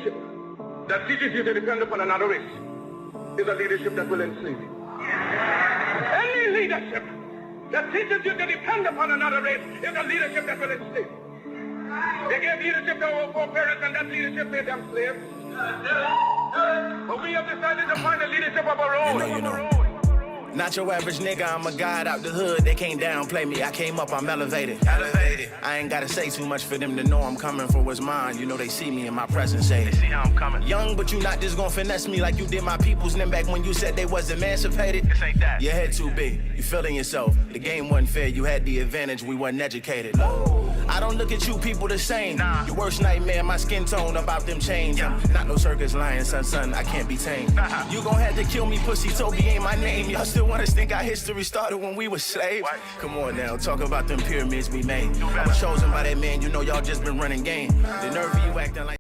leadership that teaches you to depend upon another race is a leadership that will enslave you. Any leadership that teaches you to depend upon another race is a leadership that will enslave you. They gave leadership to our foreparents, and that leadership made them slaves. But we have decided to find a leadership of our own. Not your average nigga, I'm a god out the hood. They can't downplay me, I came up, I'm elevated. I ain't gotta say too much for them to know I'm coming for what's mine. You know they see me in my presence, say they see how I'm coming. Young, but you not just gonna finesse me like you did my peoples. Then back when you said they was emancipated. This ain't that. Your head too big, you feeling yourself. The game wasn't fair, you had the advantage, we wasn't educated. I don't look at you people the same. Your worst nightmare, my skin tone about them chains. Not no circus lion, son, I can't be tamed. You gon' have to kill me, pussy, Toby ain't my name. Y'all still want us think our history started when we were slaves? Come on now, talk about them pyramids we made. I was chosen by that man, you know y'all just been running game. The nerve of you acting like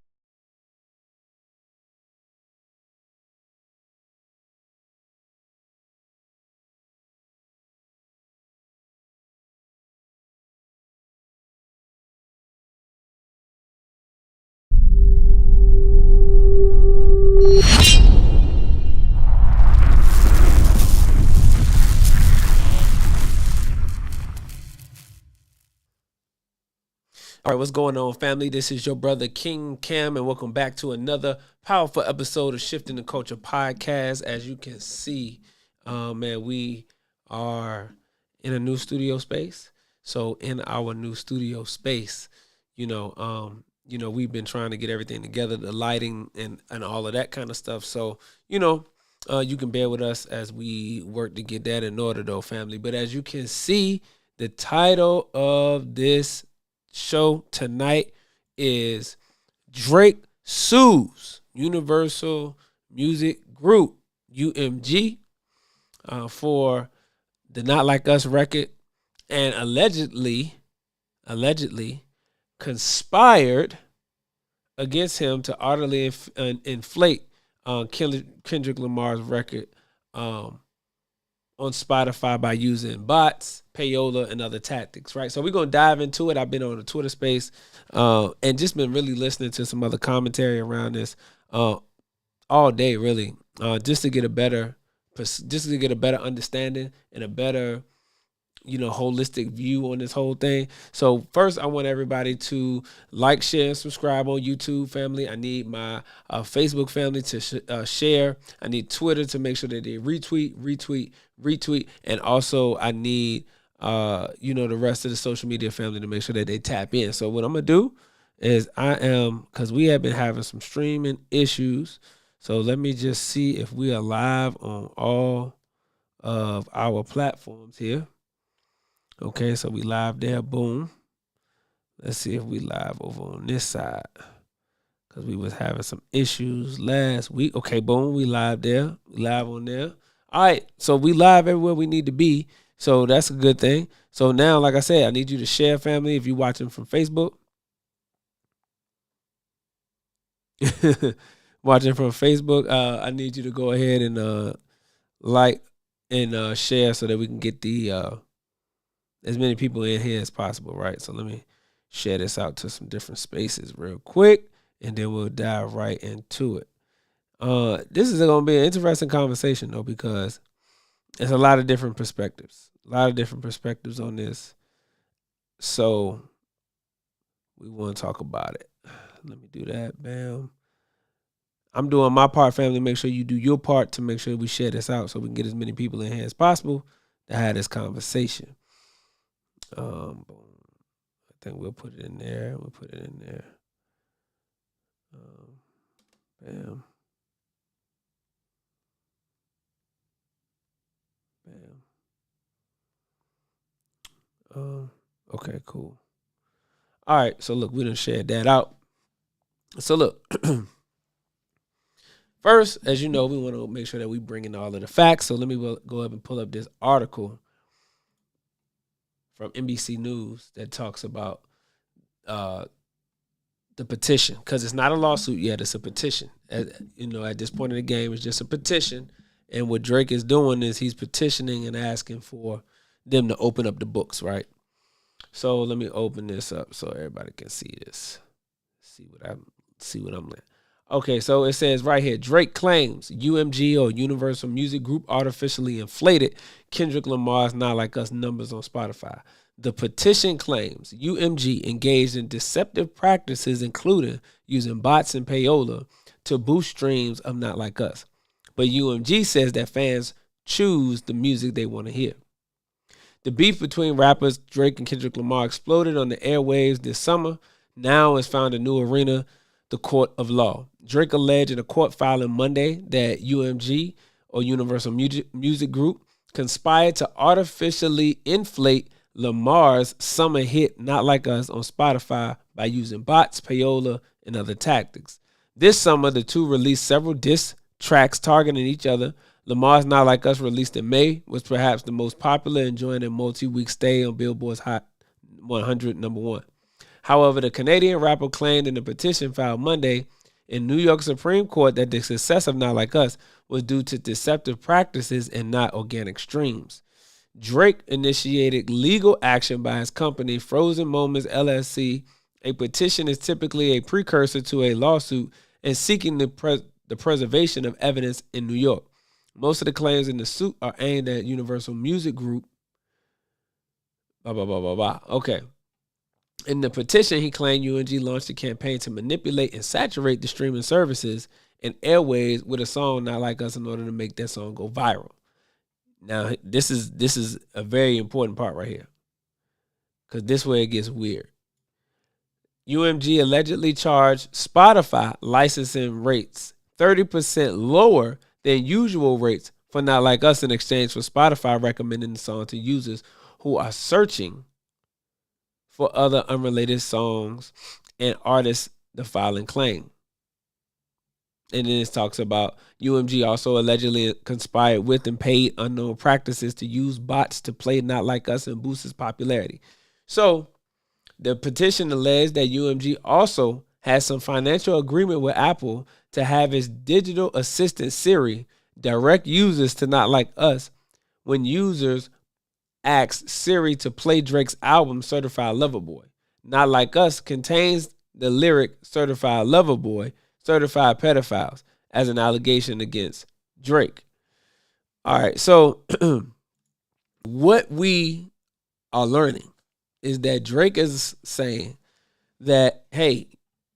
All right, what's going on, family? This is your brother, King Cam, and welcome back to another powerful episode of Shifting the Culture podcast. As you can see, man, we are in a new studio space. So in our new studio space, we've been trying to get everything together, the lighting and all of that kind of stuff. So, you can bear with us as we work to get that in order, though, family. But as you can see, the title of this show tonight is Drake Sues Universal Music Group, UMG, for the Not Like Us record, and allegedly conspired against him to utterly inflate Kendrick Lamar's record on Spotify by using bots, payola, and other tactics, right? So we're going to dive into it. I've been on the Twitter space and just been really listening to some other commentary around this all day, really, just to get a better understanding and a better, holistic view on this whole thing. So first, I want everybody to like, share, and subscribe on YouTube, family. I need my Facebook family to share. I need Twitter to make sure that they retweet, and also I need the rest of the social media family to make sure that they tap in. So what I'm gonna do is because we have been having some streaming issues. So let me just see if we are live on all of our platforms here. Okay, so we live there, boom. Let's see if we live over on this side, because we was having some issues last week. Okay, boom, we live there. We live on there. All right, so we live everywhere we need to be, so that's a good thing. So now, like I said, I need you to share, family, if you're watching from Facebook. Watching from Facebook, I need you to go ahead and like and share so that we can get the as many people in here as possible, right? So let me share this out to some different spaces real quick, and then we'll dive right into it. This is going to be an interesting conversation, though, because there's a lot of different perspectives. On this. So we want to talk about it. Let me do that. Bam. I'm doing my part, family. Make sure you do your part to make sure we share this out so we can get as many people in here as possible to have this conversation. Boom. I think we'll put it in there. Bam. Okay, cool. All right, so look, we done shared that out. So look, first, as you know, we want to make sure that we bring in all of the facts. So let me go up and pull up this article from NBC News that talks about the petition, because it's not a lawsuit yet; it's a petition. At this point in the game, it's just a petition. And what Drake is doing is he's petitioning and asking for them to open up the books, right? So let me open this up so everybody can see this. See what I'm like. Okay, so it says right here, Drake claims UMG or Universal Music Group artificially inflated Kendrick Lamar's Not Like Us numbers on Spotify. The petition claims UMG engaged in deceptive practices, including using bots and payola to boost streams of Not Like Us. But UMG says that fans choose the music they want to hear. The beef between rappers Drake and Kendrick Lamar exploded on the airwaves this summer. Now has found a new arena, the court of law. Drake alleged in a court filing Monday that UMG, or Universal Music Group, conspired to artificially inflate Lamar's summer hit Not Like Us on Spotify by using bots, payola, and other tactics. This summer, the two released several diss tracks targeting each other. Lamar's Not Like Us, released in May, was perhaps the most popular, enjoying a multi-week stay on Billboard's Hot 100 #1. However, the Canadian rapper claimed in the petition filed Monday in New York Supreme Court that the success of Not Like Us was due to deceptive practices and not organic streams. Drake initiated legal action by his company, Frozen Moments LLC. A petition is typically a precursor to a lawsuit and seeking the preservation of evidence in New York. Most of the claims in the suit are aimed at Universal Music Group. Okay. In the petition, he claimed UNG launched a campaign to manipulate and saturate the streaming services and airways with a song Not Like Us in order to make that song go viral. Now, this is a very important part right here, because this is where it gets weird. UMG allegedly charged Spotify licensing rates 30% lower than usual rates for Not Like Us in exchange for Spotify recommending the song to users who are searching for other unrelated songs and artists, the filing claim. And then it talks about UMG also allegedly conspired with and paid unknown practices to use bots to play Not Like Us and boost its popularity. So the petition alleged that UMG also has some financial agreement with Apple to have its digital assistant Siri direct users to Not Like Us when users ask Siri to play Drake's album Certified Lover Boy. Not Like Us contains the lyric Certified Lover Boy, Certified Pedophiles as an allegation against Drake. All right, so what we are learning is that Drake is saying that, hey,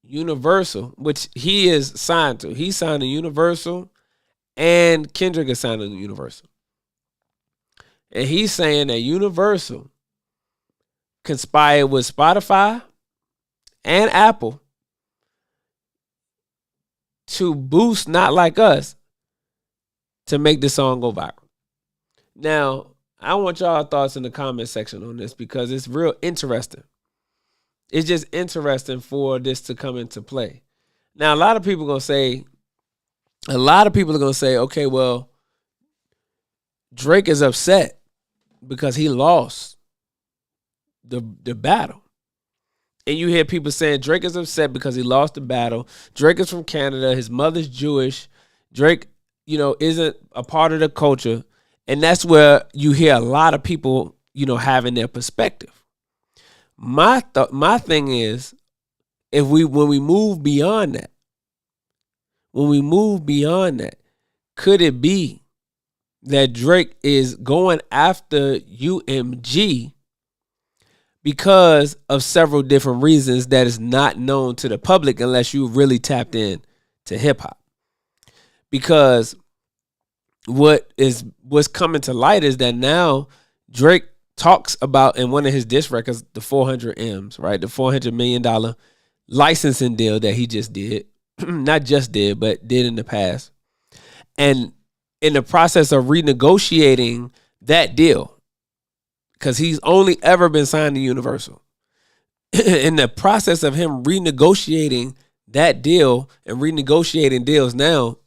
Universal, which he is signed to, he signed to Universal and Kendrick is signed to Universal. And he's saying that Universal conspired with Spotify and Apple to boost Not Like Us to make the song go viral. Now, I want y'all thoughts in the comment section on this because it's real interesting. It's just interesting for this to come into play. Now, a lot of people are going to say, okay, well, Drake is upset because he lost the battle. And you hear people saying Drake is upset because he lost the battle. Drake is from Canada. His mother's Jewish. Drake, isn't a part of the culture. And that's where you hear a lot of people, having their perspective. My thing is, when we move beyond that, could it be that Drake is going after UMG because of several different reasons that is not known to the public unless you really tapped in to hip hop? Because what's coming to light is that now Drake talks about in one of his diss records the 400 M's, right? The $400 million licensing deal that he just did. Not just did, but did in the past. And in the process of renegotiating that deal, because he's only ever been signed to Universal. In the process of him renegotiating that deal and renegotiating deals now,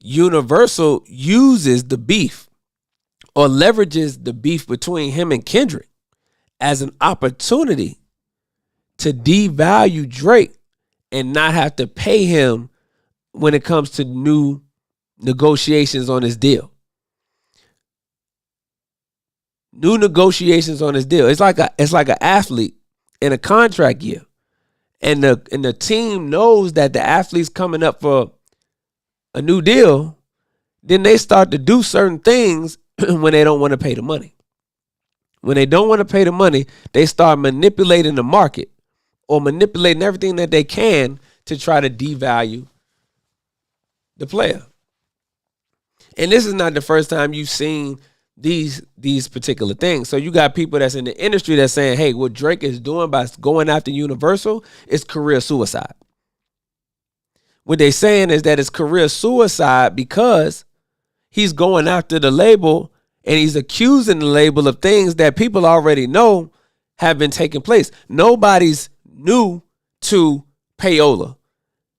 Universal uses the beef or leverages the beef between him and Kendrick as an opportunity to devalue Drake and not have to pay him when it comes to new negotiations on his deal. New negotiations on his deal. It's like an athlete in a contract year. and the team knows that the athlete's coming up for a new deal, then they start to do certain things when they don't want to pay the money. When they don't want to pay the money, they start manipulating the market or manipulating everything that they can to try to devalue the player. And this is not the first time you've seen these particular things. So you got people that's in the industry that's saying, hey, what Drake is doing by going after Universal is career suicide. What they're saying is that it's career suicide because he's going after the label and he's accusing the label of things that people already know have been taking place. Nobody's new to payola.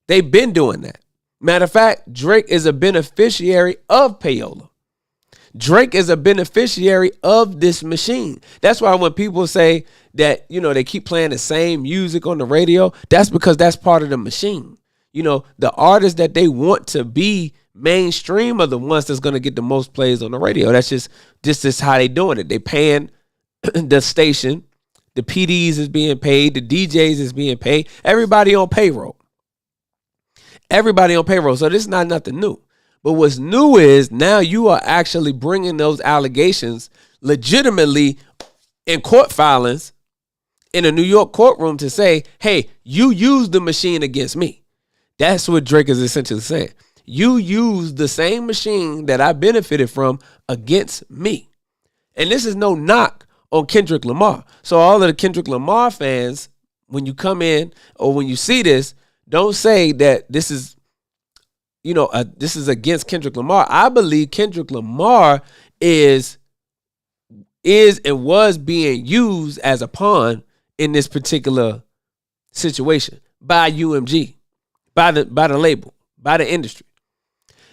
They've been doing that. Matter of fact, Drake is a beneficiary of payola. Drake is a beneficiary of this machine. That's why when people say that, they keep playing the same music on the radio, that's because that's part of the machine. The artists that they want to be mainstream are the ones that's going to get the most plays on the radio. That's just how they doing it. They paying the station. The PDs is being paid. The DJs is being paid. Everybody on payroll. Everybody on payroll. So this is not nothing new. But what's new is now you are actually bringing those allegations legitimately in court filings in a New York courtroom to say, hey, you used the machine against me. That's what Drake is essentially saying. You used the same machine that I benefited from against me. And this is no knock on Kendrick Lamar. So all of the Kendrick Lamar fans, when you come in or when you see this, don't say that this is, this is against Kendrick Lamar. I believe Kendrick Lamar is and was being used as a pawn in this particular situation by UMG, by the label, by the industry.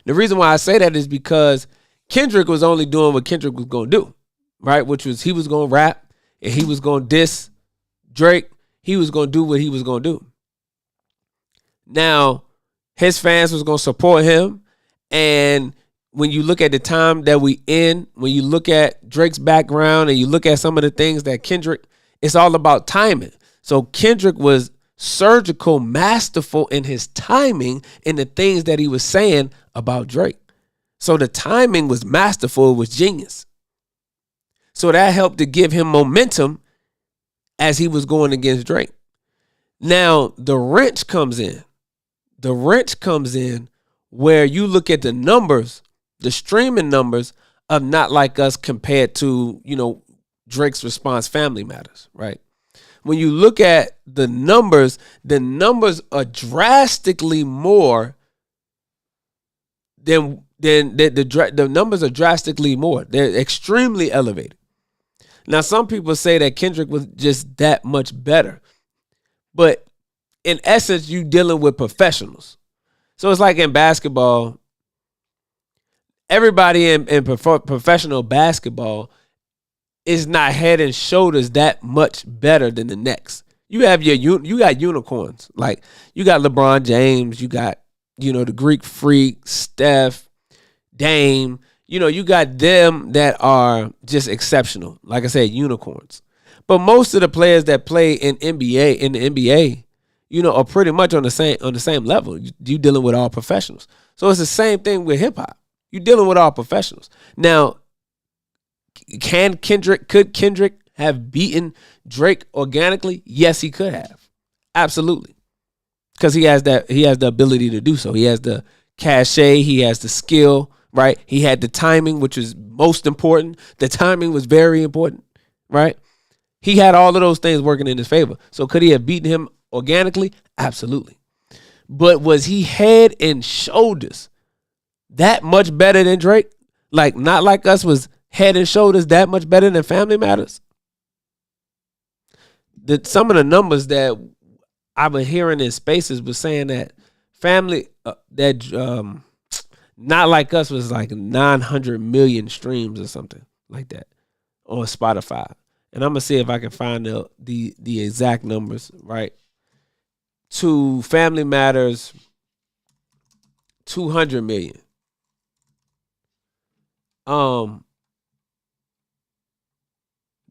The reason why I say that is because Kendrick was only doing what Kendrick was going to do, right? Which was he was going to rap and he was going to diss Drake. He was going to do what he was going to do. Now, his fans was going to support him. And when you look at the time that we in, when you look at Drake's background and you look at some of the things that Kendrick, it's all about timing. So Kendrick was surgical, masterful in his timing in the things that he was saying about Drake. So the timing was masterful, it was genius. So that helped to give him momentum as he was going against Drake. Now, the wrench comes in. The wrench comes in where you look at the numbers, the streaming numbers of Not Like Us compared to, Drake's response Family Matters, right? When you look at the numbers are drastically more than the numbers are drastically more. They're extremely elevated. Now, some people say that Kendrick was just that much better. But in essence, you dealing with professionals. So it's like in basketball, everybody in professional basketball is not head and shoulders that much better than the next. You have you got unicorns. Like you got LeBron James, you got, the Greek Freak, Steph, Dame. You got them that are just exceptional. Like I said, unicorns. But most of the players that play in the NBA, are pretty much on the same level. You dealing with all professionals. So it's the same thing with hip hop. You're dealing with all professionals. Now, could Kendrick have beaten Drake organically? Yes, he could have. Absolutely. Because he has the ability to do so. He has the cachet, he has the skill, right? He had the timing, which is most important. The timing was very important, right? He had all of those things working in his favor. So could he have beaten him organically? Absolutely. But was he head and shoulders that much better than Drake? Like Not Like Us was head and shoulders that much better than Family Matters? Some of the numbers that I've been hearing in spaces was saying that Not Like Us was like 900 million streams or something like that on Spotify. And I'm gonna see if I can find the exact numbers, right? To Family Matters, 200 million.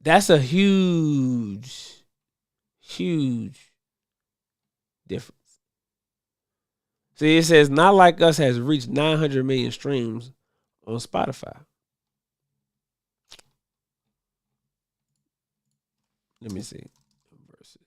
That's a huge difference. See, it says Not Like Us has reached 900 million streams on Spotify. Let me see. Verses.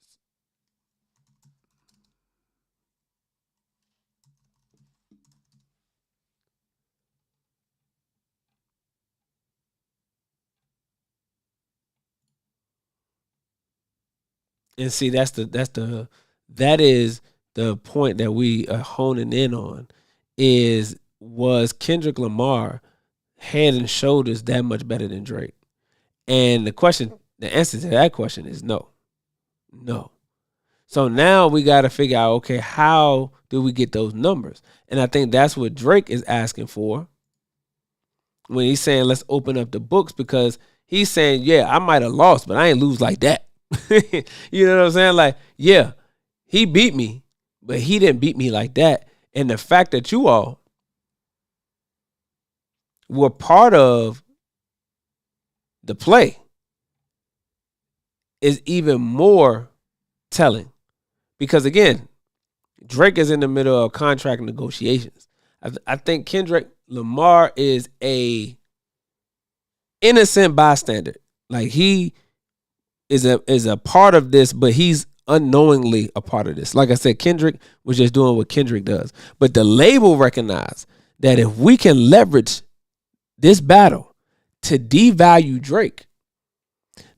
And see, that is the point that we are honing in on was Kendrick Lamar head and shoulders that much better than Drake? And the answer to that question is no. No. So now we got to figure out, okay, how do we get those numbers? And I think that's what Drake is asking for when he's saying, let's open up the books, because he's saying, yeah, I might have lost, but I ain't lose like that. You know what I'm saying? Like, yeah, he beat me, but he didn't beat me like that. And the fact that you all were part of the play is even more telling. Because again, Drake is in the middle of contract negotiations. I think Kendrick Lamar is a innocent bystander. Like, he is a part of this, but he's unknowingly a part of this. Like I said, Kendrick was just doing what Kendrick does. But the label recognized that if we can leverage this battle to devalue Drake,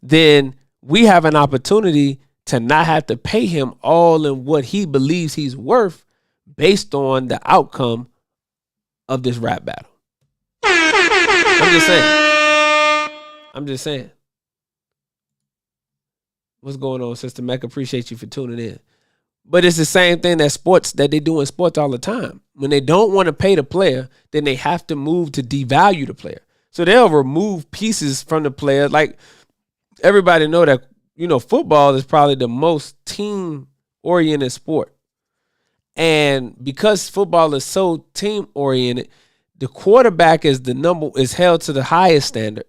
then we have an opportunity to not have to pay him all in what he believes he's worth based on the outcome of this rap battle. I'm just saying. What's going on, Sister Mecca? Appreciate you for tuning in. But it's the same thing that they do in sports all the time. When they don't want to pay the player, then they have to move to devalue the player. So they'll remove pieces from the player. Like, everybody know that, football is probably the most team-oriented sport. And because football is so team-oriented, the quarterback is held to the highest standard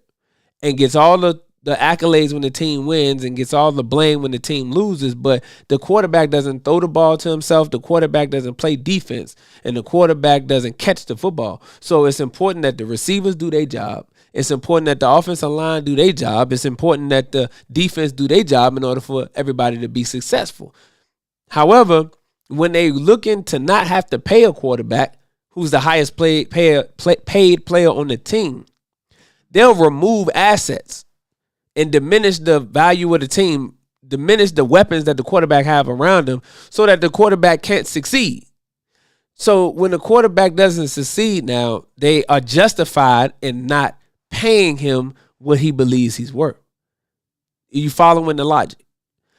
and gets all the accolades when the team wins and gets all the blame when the team loses. But the quarterback doesn't throw the ball to himself. The quarterback doesn't play defense, and the quarterback doesn't catch the football. So it's important that the receivers do their job. It's important that the offensive line do their job. It's important that the defense do their job in order for everybody to be successful. However, when they looking to not have to pay a quarterback who's the highest paid player on the team, they'll remove assets and diminish the value of the team, diminish the weapons that the quarterback have around him so that the quarterback can't succeed. So when the quarterback doesn't succeed now, they are justified in not paying him what he believes he's worth. Are you following the logic?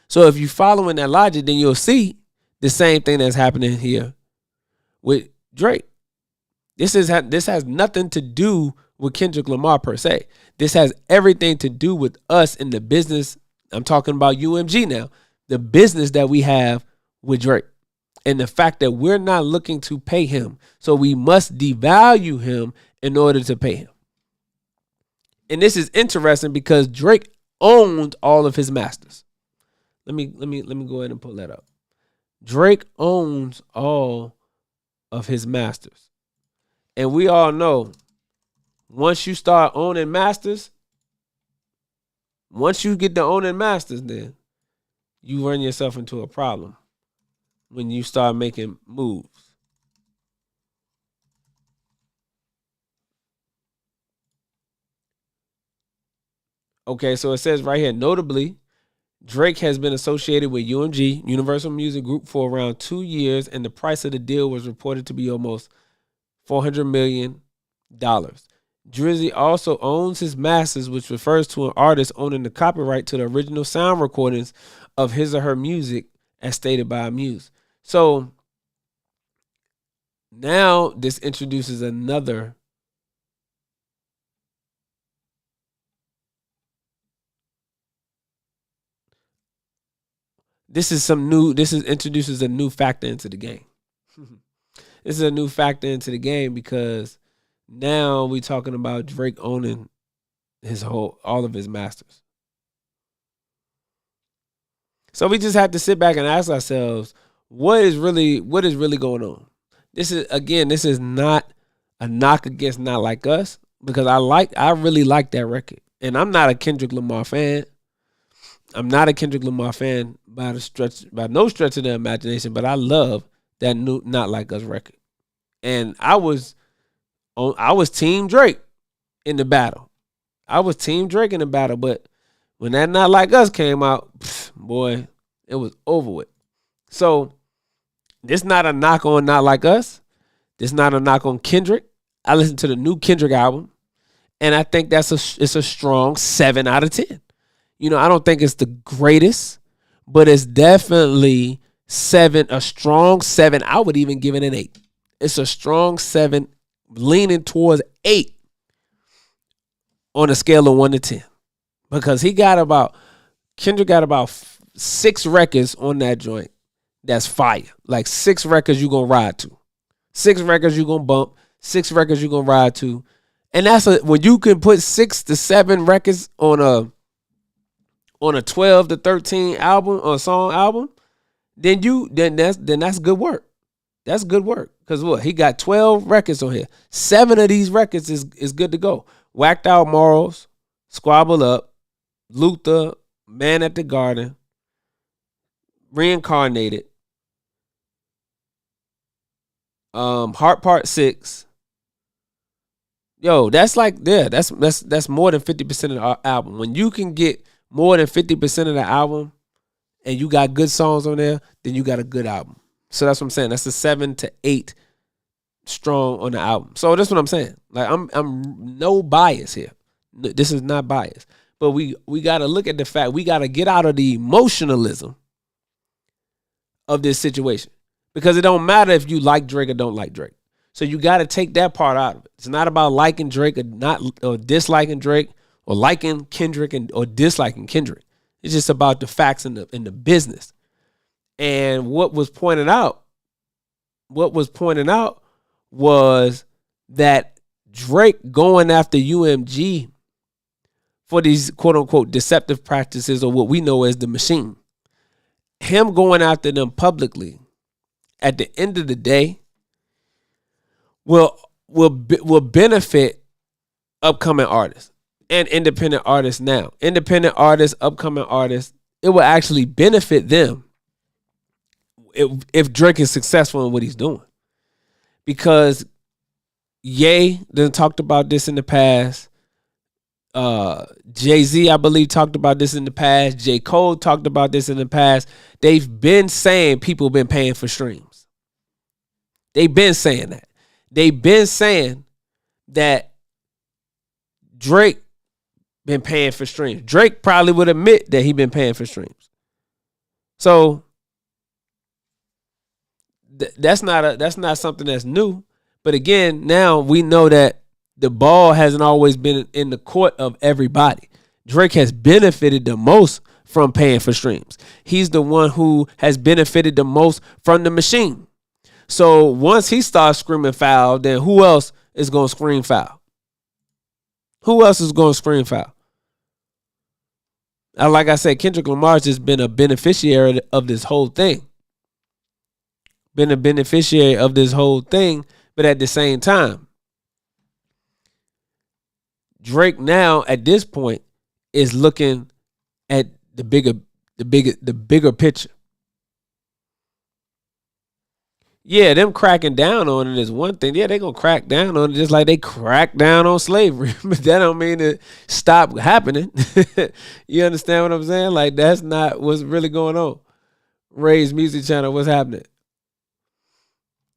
So if you're following that logic, then you'll see the same thing that's happening here with Drake. This has nothing to do with Kendrick Lamar per se. This has everything to do with us in the business. I'm talking about UMG now. The business that we have with Drake. And the fact that we're not looking to pay him. So we must devalue him in order to pay him. And this is interesting because Drake owned all of his masters. Let me go ahead and pull that up. Drake owns all of his masters. And we all know, once you start owning masters, once you get to owning masters, then you run yourself into a problem when you start making moves. Okay, so it says right here, notably, Drake has been associated with UMG, Universal Music Group, for around 2 years, and the price of the deal was reported to be almost $400 million. Drizzy also owns his masters, which refers to an artist owning the copyright to the original sound recordings of his or her music, as stated by Muse. So now this introduces another introduces a new factor into the game. This is a new factor into the game because now we're talking about Drake owning all of his masters. So we just have to sit back and ask ourselves, what is really going on? This is not a knock against Not Like Us, because I really like that record. And I'm not a Kendrick Lamar fan. I'm not a Kendrick Lamar fan by no stretch of the imagination, but I love that new Not Like Us record. And I was Team Drake in the battle. But when that Not Like Us came out, boy, it was over with. So this not a knock on Not Like Us. This not a knock on Kendrick. I listened to the new Kendrick album, and I think it's a strong 7 out of 10. I don't think it's the greatest, but it's definitely a strong 7. I would even give it an 8. It's a strong 7, leaning towards 8 on a scale of 1 to 10. Because Kendrick got about 6 records on that joint that's fire. Like 6 records you gonna ride to. 6 records you gonna bump. 6 records you gonna ride to. And when you can put 6 to 7 records on a 12 to 13 album or song album, then that's good work. That's good work. Because what? He got 12 records on here. 7 of these records is good to go. Whacked Out Morals, Squabble Up, Luther, Man at the Garden, Reincarnated, Heart Part 6. Yo, that's more than 50% of the album. When you can get more than 50% of the album and you got good songs on there, then you got a good album. So that's what I'm saying. That's a 7 to 8 strong on the album. So that's what I'm saying. Like I'm no bias here. This is not bias. But we got to look at the fact, we got to get out of the emotionalism of this situation. Because it don't matter if you like Drake or don't like Drake. So you got to take that part out of it. It's not about liking Drake or disliking Drake, or liking Kendrick or disliking Kendrick. It's just about the facts and the business. And what was pointed out was that Drake going after UMG for these quote unquote deceptive practices, or what we know as the machine. Him going after them publicly, at the end of the day, will benefit upcoming artists and independent artists now. Independent artists, upcoming artists, it will actually benefit them if Drake is successful in what he's doing. Because Ye done talked about this in the past. Jay-Z, I believe, talked about this in the past. J. Cole talked about this in the past. They've been saying people been paying for streams. They've been saying that. They've been saying that Drake been paying for streams. Drake probably would admit that he been paying for streams. So that's not something that's new. But again, now we know that the ball hasn't always been in the court of everybody. Drake has benefited the most from paying for streams. He's the one who has benefited the most from the machine. So once he starts screaming foul, then who else is going to scream foul? Who else is going to scream foul? Like I said, Kendrick Lamar's just been a beneficiary of this whole thing. Been a beneficiary of this whole thing, but at the same time, Drake now at this point is looking at the bigger picture. Yeah, them cracking down on it is one thing. Yeah, they gonna crack down on it just like they cracked down on slavery. But that don't mean it stop happening. You understand what I'm saying? Like, that's not what's really going on. Ray's Music Channel, what's happening?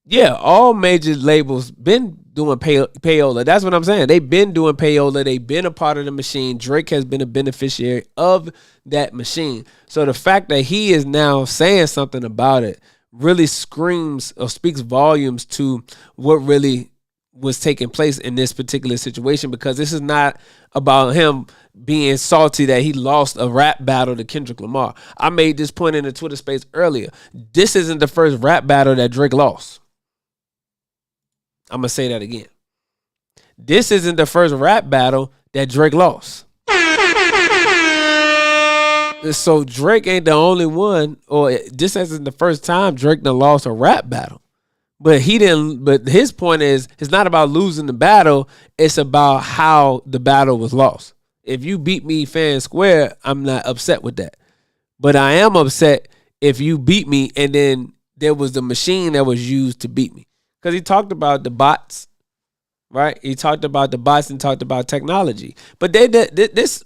Yeah, all major labels been doing payola. That's what I'm saying. They've been doing payola. They've been a part of the machine. Drake has been a beneficiary of that machine. So the fact that he is now saying something about it really screams or speaks volumes to what really was taking place in this particular situation, because this is not about him being salty that he lost a rap battle to Kendrick Lamar. I made this point in the Twitter space earlier. This isn't the first rap battle that Drake lost. I'm going to say that again. This isn't the first rap battle that Drake lost. So Drake ain't the only one, or this isn't the first time Drake done lost a rap battle. But he didn't. But his point is, it's not about losing the battle. It's about how the battle was lost. If you beat me fair and square, I'm not upset with that. But I am upset if you beat me and then there was the machine that was used to beat me. Because he talked about the bots, right? He talked about the bots and talked about technology. But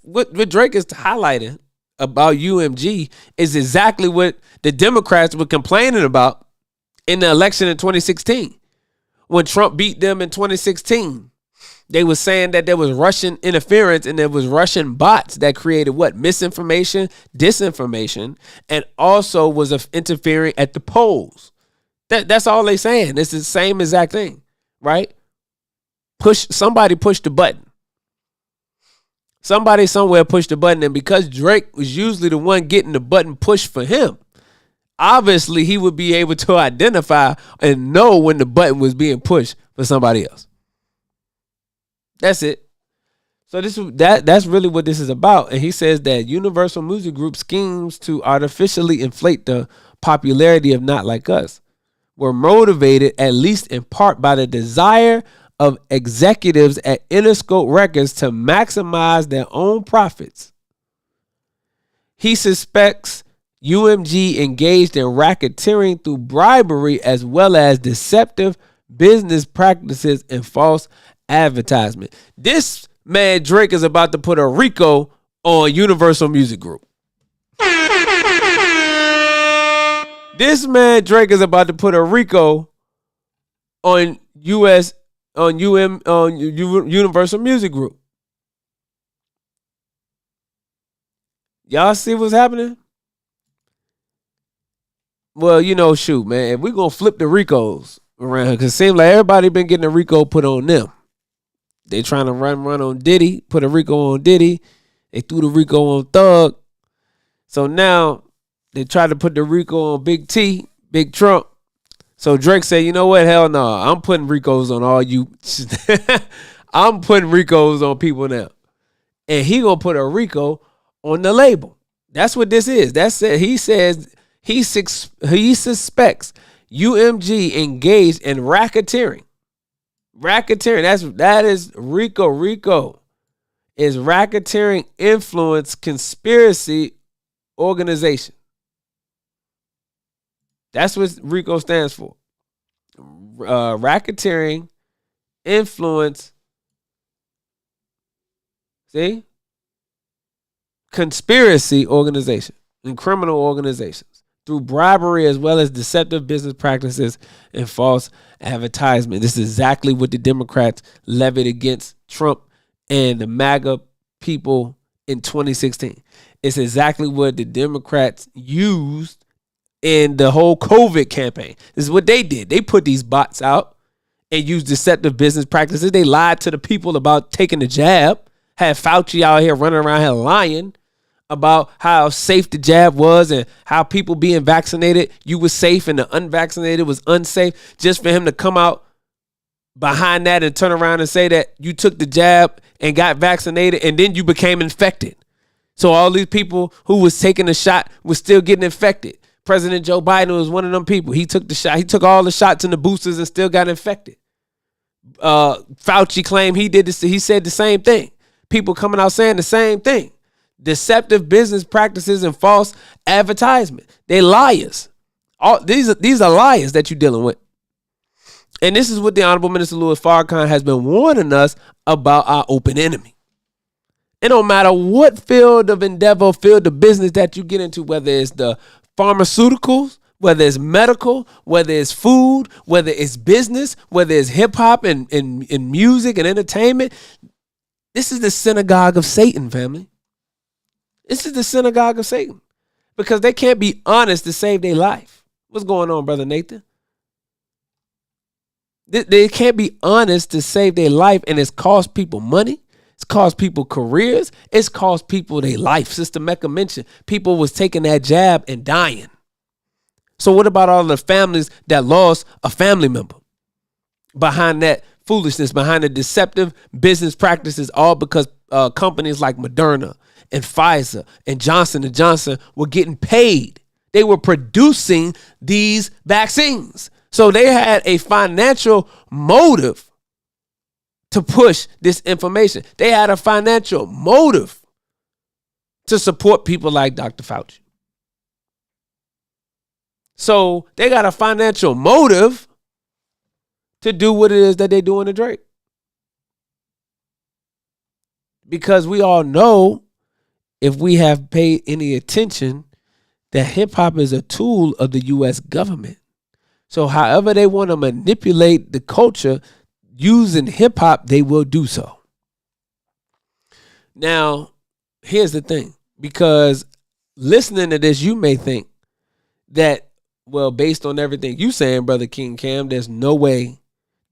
what Drake is highlighting about UMG is exactly what the Democrats were complaining about in the election in 2016. When Trump beat them in 2016, they were saying that there was Russian interference and there was Russian bots that created what? Misinformation, disinformation, and also was interfering at the polls. That's all they saying. It's the same exact thing, right? Somebody pushed the button. Somebody somewhere pushed the button, and because Drake was usually the one getting the button pushed for him, obviously he would be able to identify and know when the button was being pushed for somebody else. That's it. So that's really what this is about. And he says that Universal Music Group schemes to artificially inflate the popularity of Not Like Us were motivated, at least in part, by the desire of executives at Interscope Records to maximize their own profits. He suspects UMG engaged in racketeering through bribery as well as deceptive business practices and false advertisement. This man Drake is about to put a RICO on Universal Music Group. This man Drake is about to put a RICO on Universal Music Group. Y'all see what's happening? Well, shoot, man, if we're going to flip the RICOs around, because it seems like everybody been getting a RICO put on them. They trying to run on Diddy, put a RICO on Diddy. They threw the RICO on Thug. So now they tried to put the RICO on Big T, Big Trump. So Drake said, you know what? Hell no. I'm putting RICOs on all you. I'm putting RICOs on people now. And he going to put a RICO on the label. That's what this is. That's it. He says he suspects UMG engaged in racketeering. Racketeering. That is RICO. RICO is racketeering influence conspiracy organization. That's what RICO stands for. Racketeering influence. See? Conspiracy organization and criminal organizations through bribery as well as deceptive business practices and false advertisement. This is exactly what the Democrats levied against Trump and the MAGA people in 2016. It's exactly what the Democrats used in the whole COVID campaign. This is what they did. They put these bots out and used deceptive business practices. They lied to the people about taking the jab. Had Fauci out here running around here lying about how safe the jab was and how people being vaccinated, you was safe and the unvaccinated was unsafe, just for him to come out behind that and turn around and say that you took the jab and got vaccinated and then you became infected. So all these people who was taking the shot was still getting infected. President Joe Biden was one of them people. He took the shot. He took all the shots and the boosters and still got infected. Fauci claimed he did this. He said the same thing. People coming out saying the same thing. Deceptive business practices and false advertisement. They liars. These are liars that you're dealing with. And this is what the Honorable Minister Louis Farrakhan has been warning us about our open enemy. It don't matter what field of endeavor, field of business that you get into, whether it's the pharmaceuticals, whether it's medical, whether it's food, whether it's business, whether it's hip hop and music and entertainment. This is the synagogue of Satan, family. This is the synagogue of Satan because they can't be honest to save their life. What's going on, Brother Nathan? They can't be honest to save their life, and it's cost people money. It's cost people careers. It's cost people their life. Sister Mecca mentioned people was taking that jab and dying. So what about all the families that lost a family member behind that foolishness, behind the deceptive business practices, all because companies like Moderna and Pfizer and Johnson & Johnson were getting paid. They were producing these vaccines. So they had a financial motive to push this information. They had a financial motive to support people like Dr. Fauci. So they got a financial motive to do what it is that they're doing to Drake. Because we all know, if we have paid any attention, that hip hop is a tool of the U.S. government. So however they want to manipulate the culture using hip hop, they will do so. Now, here's the thing, because listening to this, you may think that, well, based on everything you saying, Brother King Cam, there's no way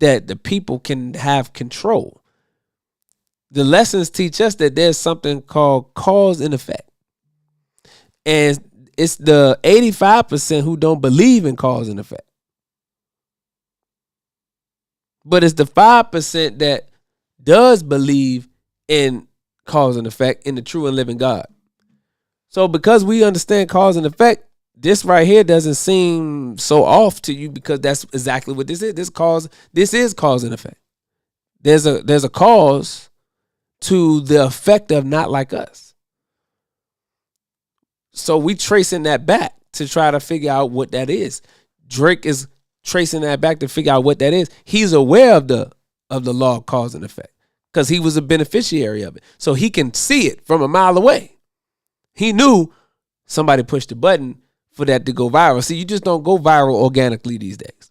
that the people can have control. The lessons teach us that there's something called cause and effect. And it's the 85% who don't believe in cause and effect. But it's the 5% that does believe in cause and effect, in the true and living God. So because we understand cause and effect, this right here doesn't seem so off to you, because that's exactly what this is. This is cause and effect. There's a cause to the effect of not like us. So we tracing that back to try to figure out what that is. Drake is tracing that back to figure out what that is. He's aware of the law of cause and effect because he was a beneficiary of it. So he can see it from a mile away. He knew somebody pushed the button for that to go viral. See, you just don't go viral organically these days.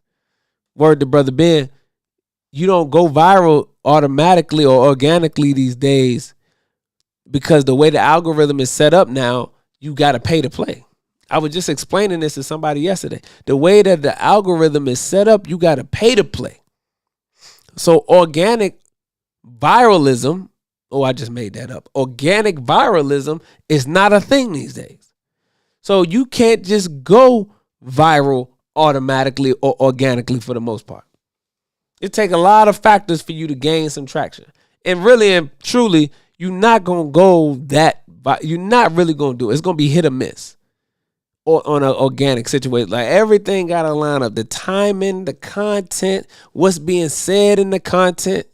Word to Brother Ben, you don't go viral automatically or organically these days, because the way the algorithm is set up now, you got to pay to play. I was just explaining this to somebody yesterday. The way that the algorithm is set up, you got to pay to play. So organic viralism, I just made that up. Organic viralism is not a thing these days. So you can't just go viral automatically or organically for the most part. It takes a lot of factors for you to gain some traction. And really and truly, you're not going to go that, you're not really going to do it. It's going to be hit or miss or on an organic situation. Like everything got to line up. The timing, the content, what's being said in the content,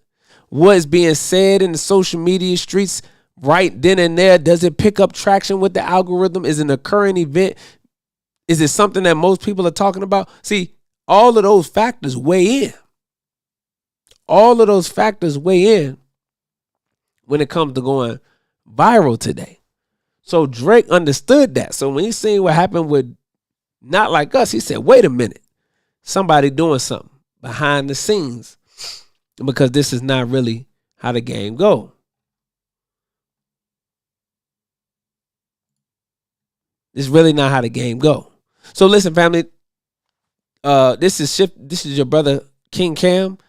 what's being said in the social media streets right then and there. Does it pick up traction with the algorithm? Is it an occurring event? Is it something that most people are talking about? See, all of those factors weigh in. All of those factors weigh in when it comes to going viral today. So Drake understood that. So when he seen what happened with Not Like Us, he said, wait a minute. Somebody doing something behind the scenes, because this is not really how the game go. It's really not how the game go. So listen, family, this is your brother King Cam,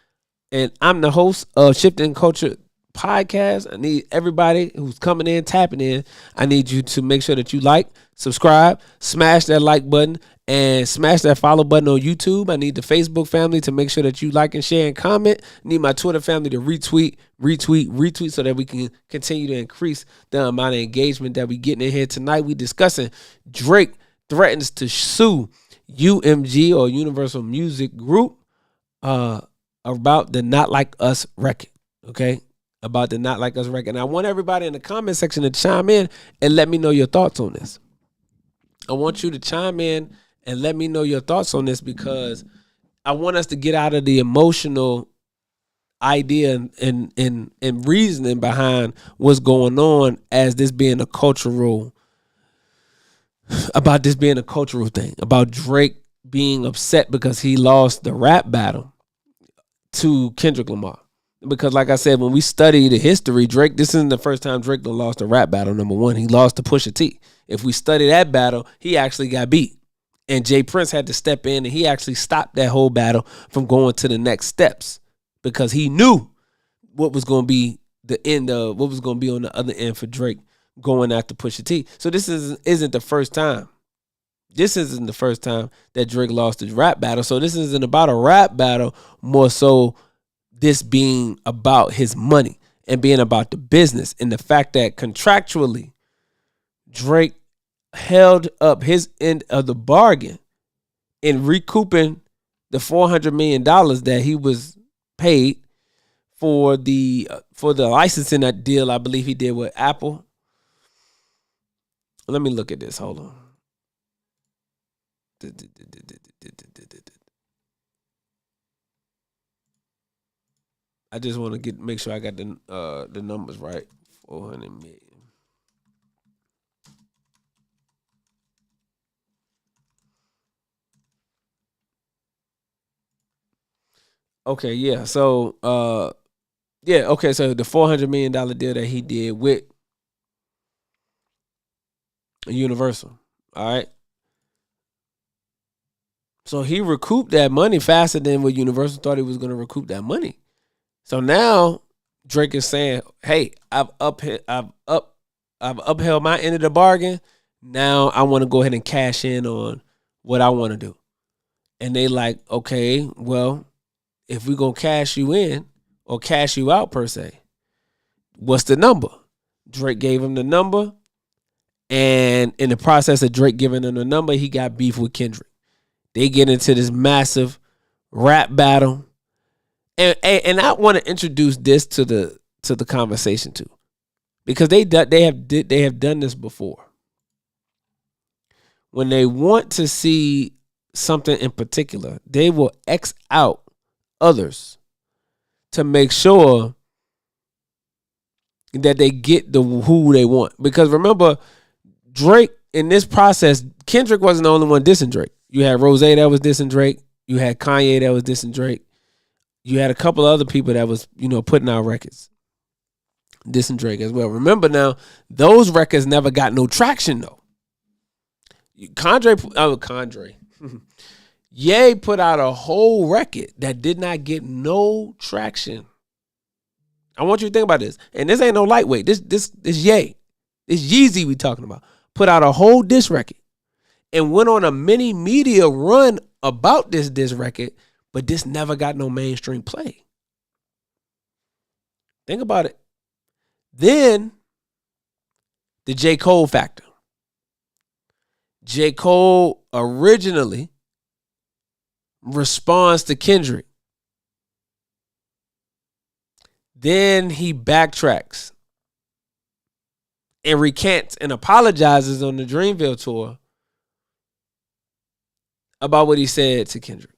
and I'm the host of Shifting Culture Podcast. I need everybody who's coming in, tapping in. I need you to make sure that you like, subscribe, smash that like button, and smash that follow button on YouTube. I need the Facebook family to make sure that you like and share and comment. I need my Twitter family to retweet so that we can continue to increase the amount of engagement that we getting in here. Tonight we discussing Drake threatens to sue UMG, or Universal Music Group, about the Not Like Us record. Okay? About the Not Like Us record. And I want everybody in the comment section to chime in and let me know your thoughts on this. I want you to chime in and let me know your thoughts on this, because I want us to get out of the emotional idea and reasoning behind what's going on as this being a cultural, about this being a cultural thing, about Drake being upset because he lost the rap battle to Kendrick Lamar. Because like I said, when we study the history, Drake, this isn't the first time Drake lost a rap battle, number one. He lost to Pusha T. If we study that battle, he actually got beat. And Jay Prince had to step in, and he actually stopped that whole battle from going to the next steps, because he knew what was going to be the end of, what was going to be on the other end for Drake going after Pusha T. So this isn't the first time. This isn't the first time that Drake lost his rap battle. So this isn't about a rap battle, more so this being about his money and being about the business, and the fact that contractually Drake held up his end of the bargain in recouping the $400 million that he was paid for the licensing that deal I believe he did with Apple. Let me look at this. Hold on. I just want to make sure I got the numbers right. 400 million. Okay, yeah. So okay, so the $400 million deal that he did with Universal. All right. So he recouped that money faster than what Universal thought he was going to recoup that money. So now Drake is saying, "Hey, I've upheld my end of the bargain. Now I want to go ahead and cash in on what I want to do." And they like, "Okay, well, if we're going to cash you in or cash you out per se, what's the number?" Drake gave him the number. And in the process of Drake giving him the number, he got beef with Kendrick. They get into this massive rap battle. And I want to introduce this to the conversation too. Because they have done this before. When they want to see something in particular, they will X out others to make sure that they get who they want. Because remember, Drake, in this process, Kendrick wasn't the only one dissing Drake. You had Rose that was dissing Drake. You had Kanye that was dissing Drake. You had a couple of other people that was, putting out records dissing Drake as well. Remember now, those records never got no traction though. Condre. Ye put out a whole record that did not get no traction. I want you to think about this. And this ain't no lightweight. This Ye. This Yeezy we talking about. Put out a whole diss record and went on a mini media run about this diss record, but this never got no mainstream play. Think about it. Then the J. Cole factor. J. Cole originally responds to Kendrick. Then he backtracks and recants and apologizes on the Dreamville tour about what he said to Kendrick.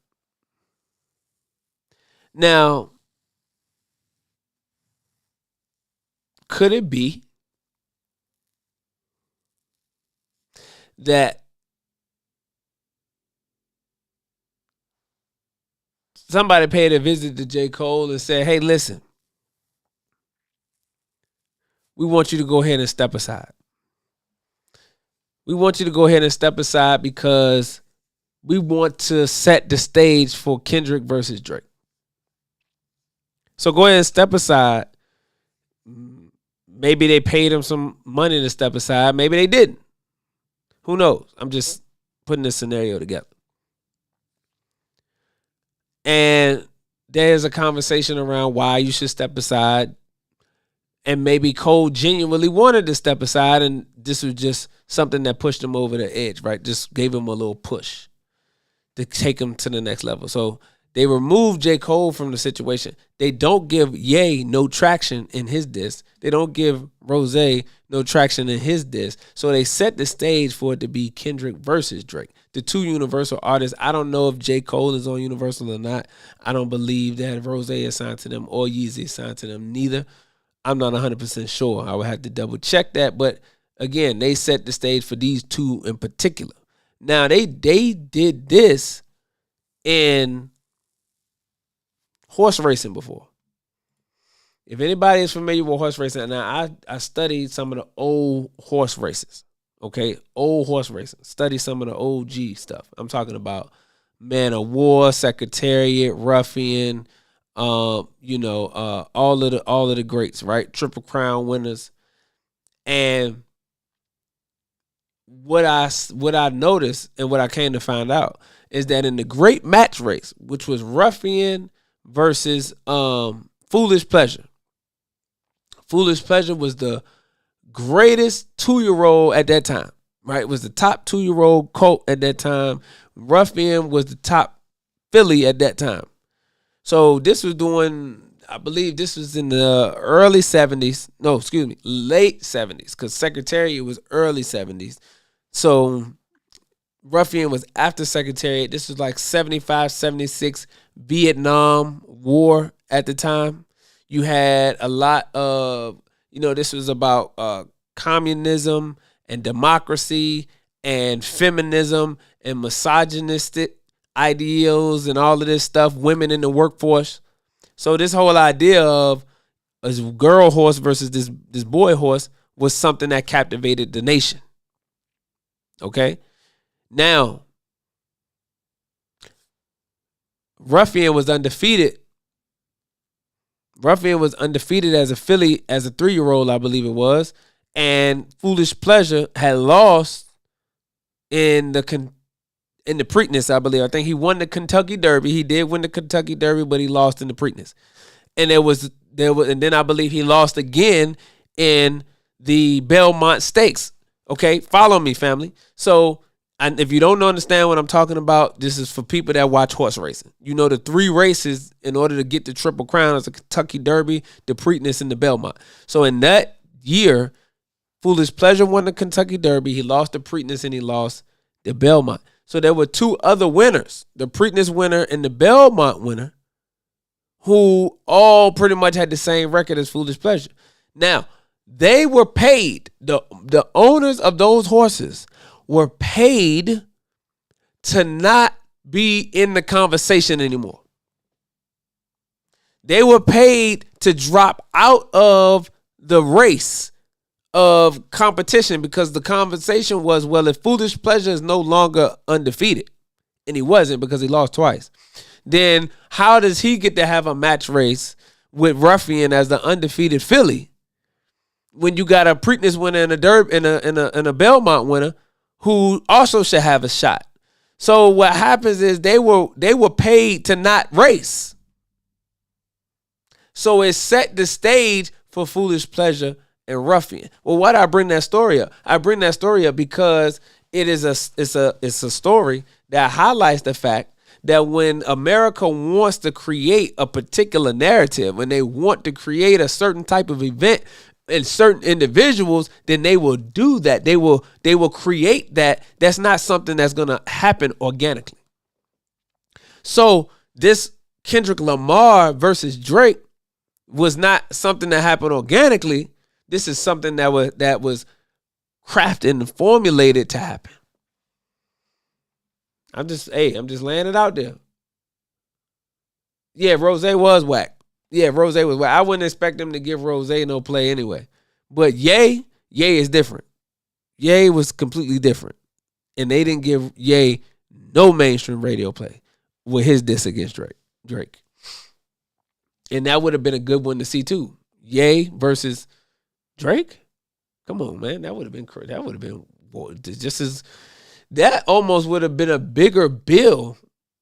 Now, could it be that somebody paid a visit to J. Cole and said, "Hey, listen, we want you to go ahead and step aside. We want you to go ahead and step aside because we want to set the stage for Kendrick versus Drake. So go ahead and step aside." Maybe they paid him some money to step aside. Maybe they didn't. Who knows? I'm just putting this scenario together. And there's a conversation around why you should step aside. And maybe Cole genuinely wanted to step aside, and this was just something that pushed him over the edge, right? Just gave him a little push to take him to the next level. So they removed J. Cole from the situation. They don't give Ye no traction in his diss. They don't give Rose no traction in his diss. So they set the stage for it to be Kendrick versus Drake. The two Universal artists. I don't know if J. Cole is on Universal or not. I don't believe that Rose is signed to them or Yeezy is signed to them. Neither. I'm not 100% sure. I would have to double check that. But again, they set the stage for these two in particular. Now, they did this in horse racing before. If anybody is familiar with horse racing, now I studied some of the old horse races. Okay, old horse racing. Study some of the OG stuff. I'm talking about Man of War, Secretariat, Ruffian, all of the greats, right? Triple Crown winners. And what I noticed and what I came to find out is that in the great match race, which was Ruffian versus Foolish Pleasure. Foolish Pleasure was the greatest 2-year-old at that time, right? Was the top 2-year-old colt at that time. Ruffian was the top filly at that time. So this was I believe this was in the early 70s. No, excuse me, late 70s, because Secretariat was early 70s. So Ruffian was after Secretariat. This was like 75, 76 Vietnam War at the time. You had a lot of, this was about communism and democracy and feminism and misogynistic ideals and all of this stuff, women in the workforce. So this whole idea of a girl horse versus this boy horse was something that captivated the nation. Okay? Now, Ruffian was undefeated. Ruffian was undefeated as a filly, as a 3-year-old, I believe it was. And Foolish Pleasure had lost in the Preakness, I believe. I think he won the Kentucky Derby. He did win the Kentucky Derby, but he lost in the Preakness. And and then I believe he lost again in the Belmont Stakes. Okay, follow me, family. So, and if you don't understand what I'm talking about, this is for people that watch horse racing. You know the 3 races in order to get the Triple Crown is the Kentucky Derby, the Preakness, and the Belmont. So in that year, Foolish Pleasure won the Kentucky Derby. He lost the Preakness and he lost the Belmont. So there were 2 other winners, the Preakness winner and the Belmont winner, who all pretty much had the same record as Foolish Pleasure. Now, they were paid, the owners of those horses were paid to not be in the conversation anymore. They were paid to drop out of the race of competition, because the conversation was, well, if Foolish Pleasure is no longer undefeated, and he wasn't because he lost twice, then how does he get to have a match race with Ruffian as the undefeated filly when you got a Preakness winner and a Derby and a Belmont winner who also should have a shot? So what happens is they were paid to not race. So it set the stage for Foolish Pleasure and Ruffian. Well, why do I bring that story up? I bring that story up because it's a story that highlights the fact that when America wants to create a particular narrative, when they want to create a certain type of event and certain individuals, then they will do that. They will create that. That's not something that's going to happen organically. So this Kendrick Lamar versus Drake was not something that happened organically. This is something that was crafted and formulated to happen. I'm just laying it out there. Yeah, Rose was whack. Rose was whack. I wouldn't expect them to give Rose no play anyway. But Ye is different. Ye was completely different. And they didn't give Ye no mainstream radio play with his diss against Drake. And that would have been a good one to see too. Ye versus Drake? Come on, man. That would have been just as, that almost would have been a bigger bill.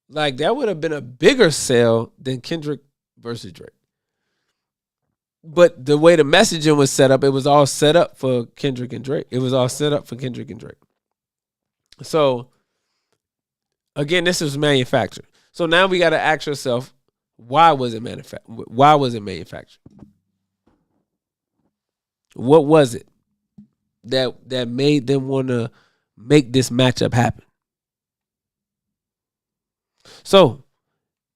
Like, that would have been a bigger sale than Kendrick versus Drake. But the way the messaging was set up, it was all set up for Kendrick and Drake. So, again, this was manufactured. So now we got to ask ourselves, why was it manufactured? What was it that made them want to make this matchup happen? So,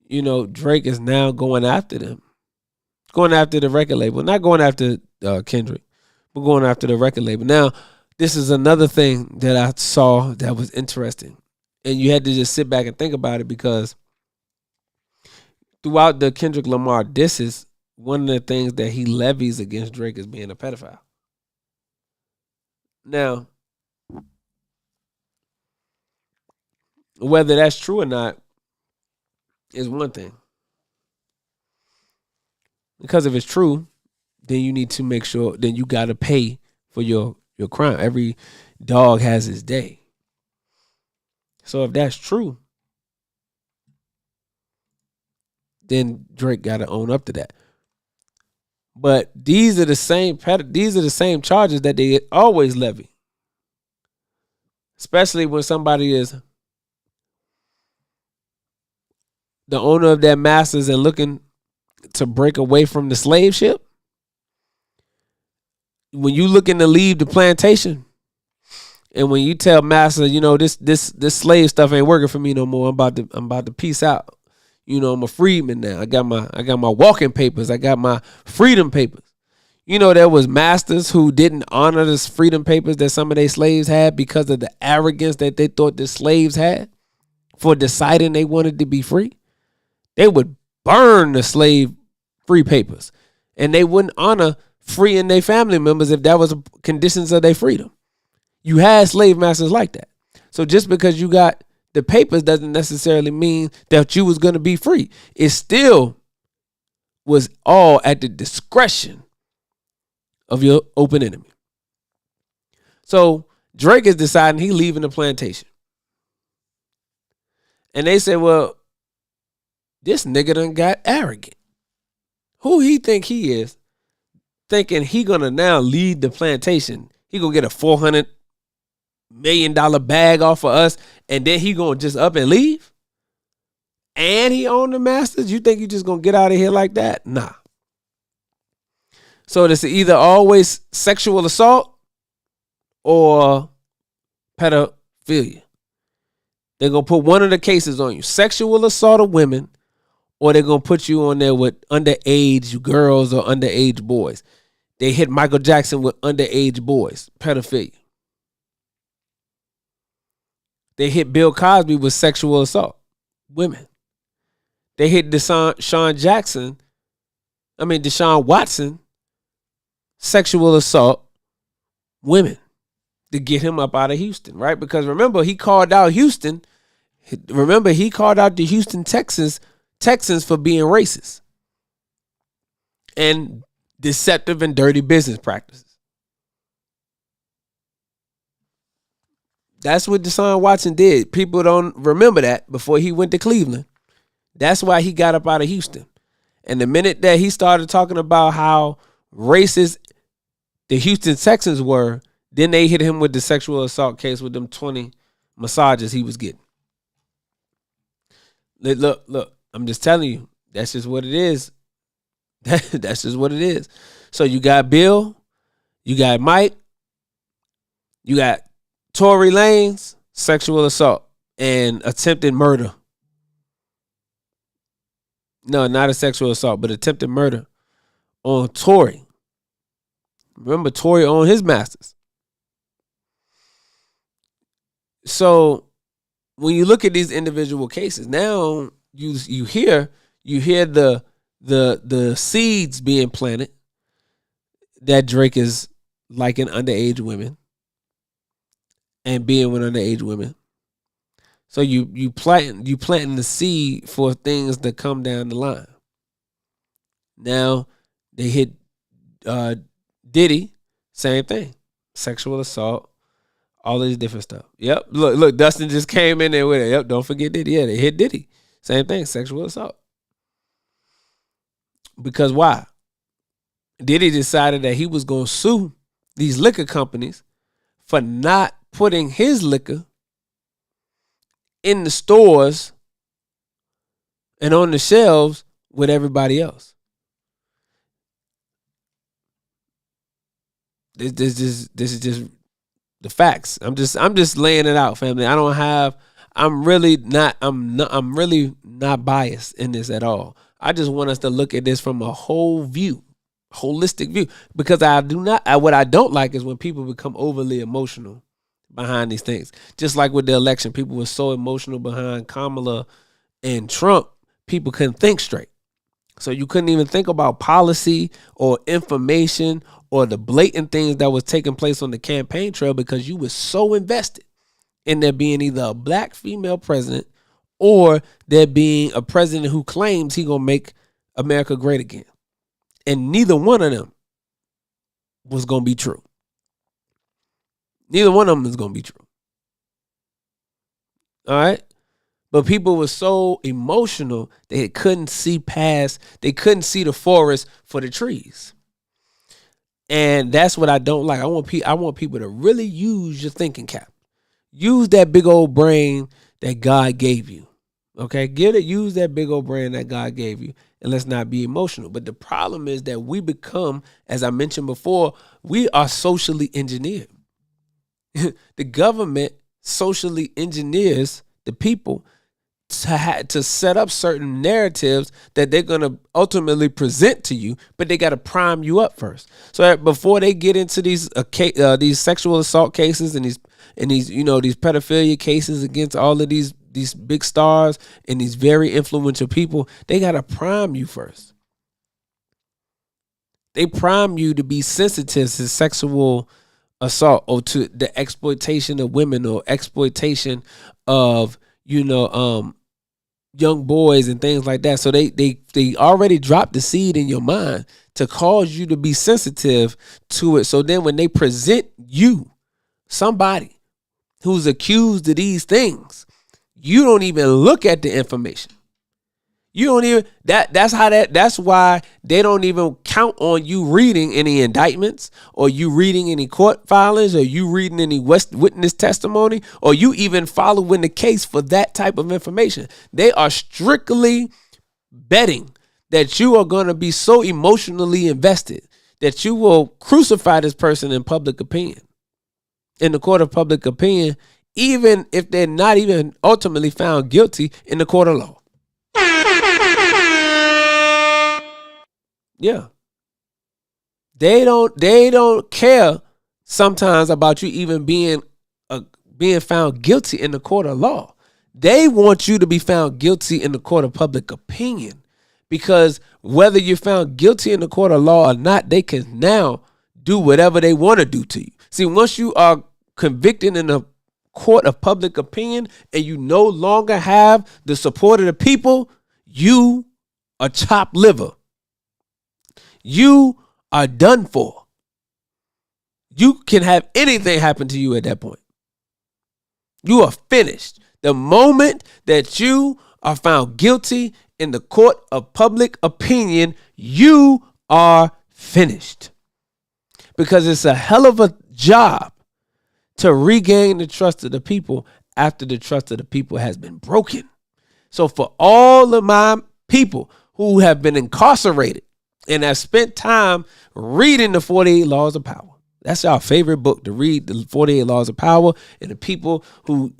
Drake is now going after them. Going after the record label. Not going after Kendrick, but going after the record label. Now, this is another thing that I saw that was interesting. And you had to just sit back and think about it, because throughout the Kendrick Lamar disses, one of the things that he levies against Drake is being a pedophile. Now, whether that's true or not is one thing. Because if it's true, then you need to make sure, then you got to pay for your crime. Every dog has his day. So if that's true, then Drake got to own up to that. But these are the same charges that they always levy. Especially when somebody is the owner of that masters and looking to break away from the slave ship. When you looking to leave the plantation, and when you tell master, this slave stuff ain't working for me no more. I'm about to peace out. I'm a freedman now. I got my walking papers. I got my freedom papers. There was masters who didn't honor the freedom papers that some of their slaves had because of the arrogance that they thought the slaves had for deciding they wanted to be free. They would burn the slave free papers, and they wouldn't honor freeing their family members if that was conditions of their freedom. You had slave masters like that. So just because you got the papers doesn't necessarily mean that you was going to be free. It still was all at the discretion of your open enemy. So Drake is deciding he leaving the plantation. And they said, well, this nigga done got arrogant. Who he think he is, thinking he gonna now lead the plantation. He gonna get a $400 million bag off of us, and then he gonna just up and leave? And he owned the masters? You think you just gonna get out of here like that? Nah. So it's either always sexual assault or pedophilia. They're gonna put one of the cases on you: sexual assault of women, or they're going to put you on there with underage girls or underage boys. They hit Michael Jackson with underage boys, pedophilia. They hit Bill Cosby with sexual assault, women. They hit Deshaun Watson, sexual assault, women, to get him up out of Houston, right? Because remember, he called out Houston. Remember, he called out the Houston Texans for being racist and deceptive and dirty business practices. That's what Deshaun Watson did. People don't remember that before he went to Cleveland. That's why he got up out of Houston. And the minute that he started talking about how racist the Houston Texans were, then they hit him with the sexual assault case with them 20 massages he was getting. Look. I'm just telling you, that's just what it is. That's just what it is. So you got Bill, you got Mike, you got Tory Lanez, sexual assault and attempted murder. No, not a sexual assault, but attempted murder on Tory. Remember, Tory owned his masters. So when you look at these individual cases, now you hear the seeds being planted that Drake is liking underage women and being with underage women. So you planting the seed for things that come down the line. Now they hit Diddy, same thing, sexual assault, all these different stuff. Yep, look, Dustin just came in there with it. Yep, don't forget Diddy. Yeah, they hit Diddy. Same thing, sexual assault. Because why? Diddy decided that he was going to sue these liquor companies for not putting his liquor in the stores and on the shelves with everybody else. This is just the facts. I'm just laying it out, family. I'm really not biased in this at all. I just want us to look at this from a holistic view, because what I don't like is when people become overly emotional behind these things. Just like with the election, people were so emotional behind Kamala and Trump, people couldn't think straight. So you couldn't even think about policy or information or the blatant things that was taking place on the campaign trail, because you were so invested in there being either a black female president or there being a president who claims he gonna make America great again. And neither one of them was gonna be true. Neither one of them is gonna be true. All right? But people were so emotional they couldn't see the forest for the trees. And that's what I don't like. I want people to really use your thinking cap. Use that big old brain that God gave you. Okay? Use that big old brain that God gave you. And let's not be emotional. But the problem is that we become, as I mentioned before, we are socially engineered. The government socially engineers the people to set up certain narratives that they're going to ultimately present to you, but they got to prime you up first. So that before they get into these sexual assault cases and these these pedophilia cases against all of these big stars and these very influential people, they got to prime you first. They prime you to be sensitive to sexual assault or to the exploitation of women or exploitation of young boys and things like that. So they already dropped the seed in your mind to cause you to be sensitive to it. So then when they present you somebody who's accused of these things, you don't even look at the information. You don't even that's why they don't even count on you reading any indictments or you reading any court filings or you reading any witness testimony or you even following the case for that type of information. They are strictly betting that you are going to be so emotionally invested that you will crucify this person in public opinion, in the court of public opinion, even if they're not even ultimately found guilty in the court of law. Yeah. They don't care sometimes about you even being found guilty in the court of law. They want you to be found guilty in the court of public opinion, because whether you're found guilty in the court of law or not, they can now do whatever they want to do to you. See, once you are convicted in the court of public opinion and you no longer have the support of the people, you are chopped liver. You are done for. You can have anything happen to you at that point. You are finished. The moment that you are found guilty in the court of public opinion, you are finished. Because it's a hell of a job to regain the trust of the people after the trust of the people has been broken. So for all of my people who have been incarcerated and have spent time reading the 48 Laws of Power, that's our favorite book to read, the 48 Laws of Power, and the people who,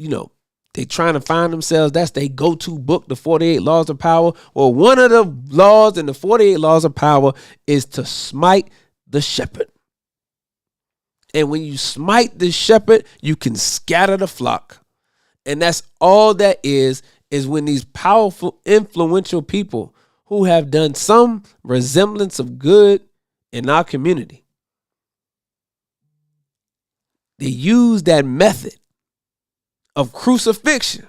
they trying to find themselves, that's their go-to book, the 48 Laws of Power. Well, one of the laws in the 48 Laws of Power is to smite the shepherd. And when you smite the shepherd, you can scatter the flock. And that's all that is when these powerful, influential people who have done some resemblance of good in our community, they use that method of crucifixion,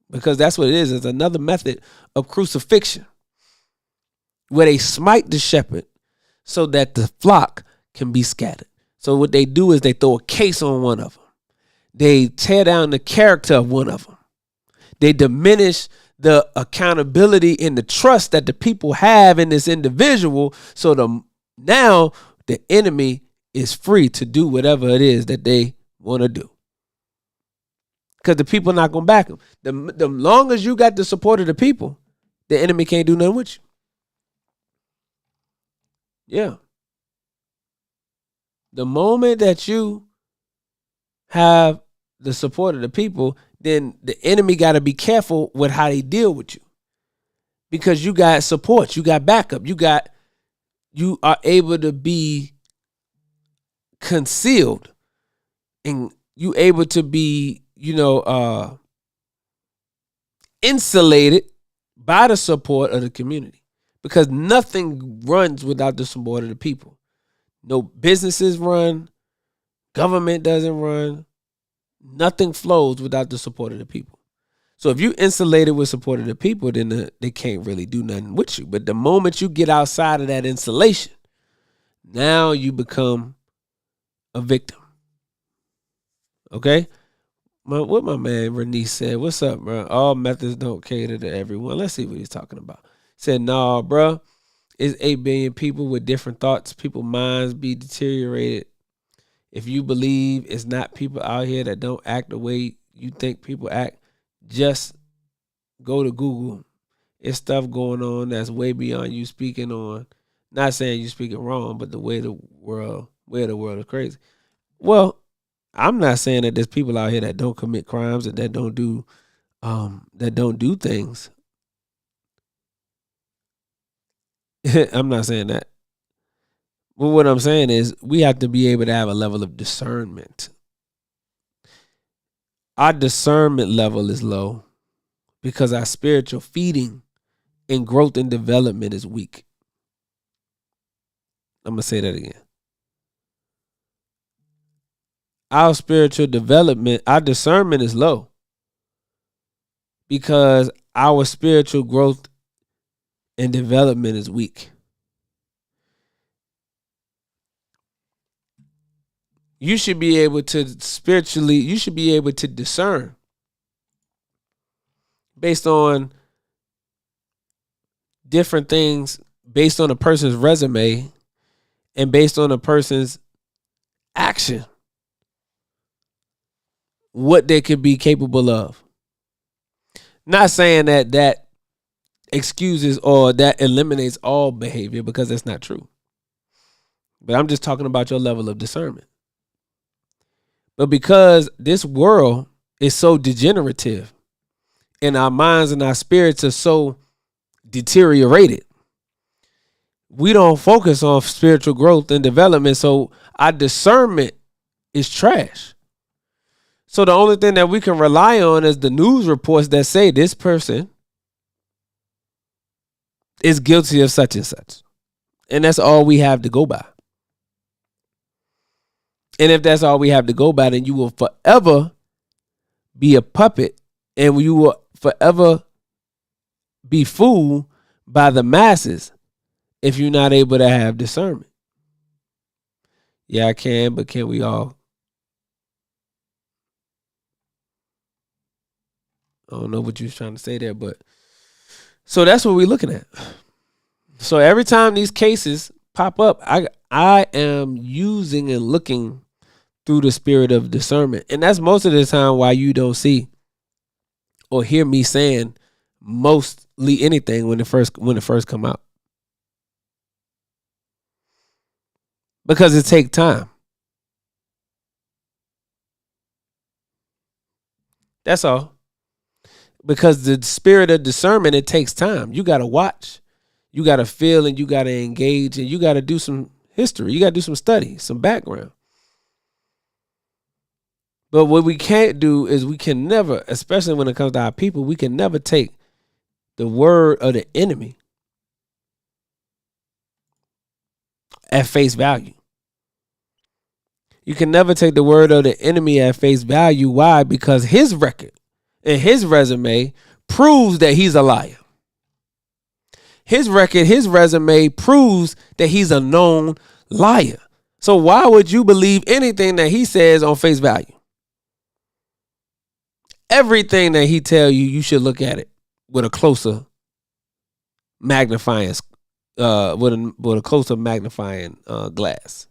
because that's what it is. It's another method of crucifixion where they smite the shepherd so that the flock can be scattered. So what they do is they throw a case on one of them. They tear down the character of one of them. They diminish the accountability and the trust that the people have in this individual. So now the enemy is free to do whatever it is that they want to do, because the people are not going to back them. The long as you got the support of the people, the enemy can't do nothing with you. Yeah. The moment that you have the support of the people, then the enemy got to be careful with how they deal with you, because you got support, you got backup, you are able to be concealed, and you able to be, insulated by the support of the community, because nothing runs without the support of the people. No businesses run, government doesn't run, nothing flows without the support of the people. So if you insulated with support of the people, then they can't really do nothing with you. But the moment you get outside of that insulation, now you become a victim. Okay? What my man Renice said, what's up, bro? All methods don't cater to everyone. Let's see what he's talking about. He said, nah, bro. It's 8 billion people with different thoughts. People's minds be deteriorated. If you believe it's not people out here that don't act the way you think people act, just go to Google. It's stuff going on that's way beyond you speaking on. Not saying you speaking wrong, but the way the world is crazy. Well, I'm not saying that there's people out here that don't commit crimes and that don't do things. I'm not saying that. But what I'm saying is we have to be able to have a level of discernment. Our discernment level is low because our spiritual feeding and growth and development is weak. I'm going to say that again. Our spiritual development, our discernment is low because our spiritual growth and development is weak. You should be able to discern based on different things, based on a person's resume and based on a person's action, what they could be capable of. Not saying that excuses or that eliminates all behavior, because that's not true. But I'm just talking about your level of discernment. But because this world is so degenerative and our minds and our spirits are so deteriorated, we don't focus on spiritual growth and development. So our discernment is trash. So the only thing that we can rely on is the news reports that say this person is guilty of such and such. And that's all we have to go by. And if that's all we have to go by, then you will forever be a puppet and you will forever be fooled by the masses if you're not able to have discernment. Yeah, I can, but can we all? I don't know what you was trying to say there, but so that's what we're looking at. So every time these cases pop up, I am using and looking through the spirit of discernment. And that's most of the time why you don't see or hear me saying mostly anything when it first come out. Because it takes time. That's all. Because the spirit of discernment, it takes time. You got to watch. You got to feel, and you got to engage, and you got to do some history. You got to do some study, some background. But what we can't do is we can never, especially when it comes to our people, we can never take the word of the enemy at face value. You can never take the word of the enemy at face value. Why? Because his record and his resume proves that he's a liar. His record, his resume proves that he's a known liar. So why would you believe anything that he says on face value? Everything that he tell you, you should look at it with a closer magnifying, glass.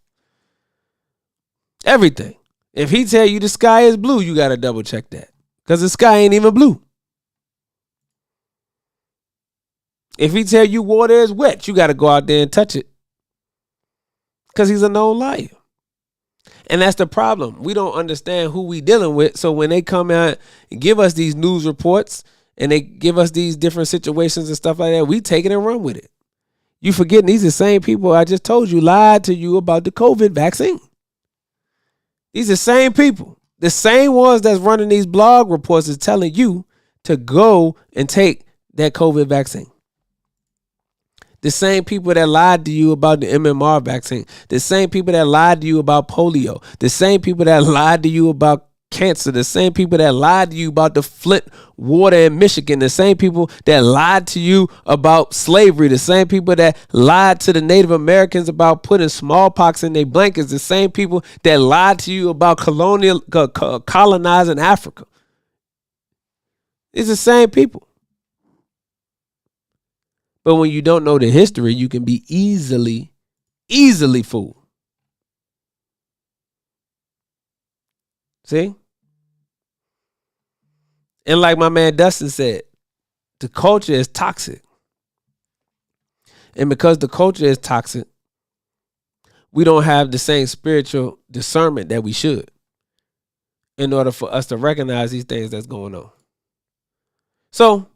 Everything. If he tell you the sky is blue, you got to double check that, because the sky ain't even blue. If he tell you water is wet, you got to go out there and touch it, because he's a known liar. And that's the problem. We don't understand who we dealing with. So when they come out and give us these news reports and they give us these different situations and stuff like that, we take it and run with it. You forgetting these are the same people I just told you lied to you about the COVID vaccine. These are the same people. The same ones that's running these blog reports is telling you to go and take that COVID vaccine. The same people that lied to you about the MMR vaccine. The same people that lied to you about polio. The same people that lied to you about cancer. The same people that lied to you about the Flint water in Michigan. The same people that lied to you about slavery. The same people that lied to the Native Americans about putting smallpox in their blankets. The same people that lied to you about colonizing Africa. It's the same people. But when you don't know the history, you can be easily fooled. See? And like my man Dustin said, the culture is toxic. And because the culture is toxic, we don't have the same spiritual discernment that we should in order for us to recognize these things that's going on. So,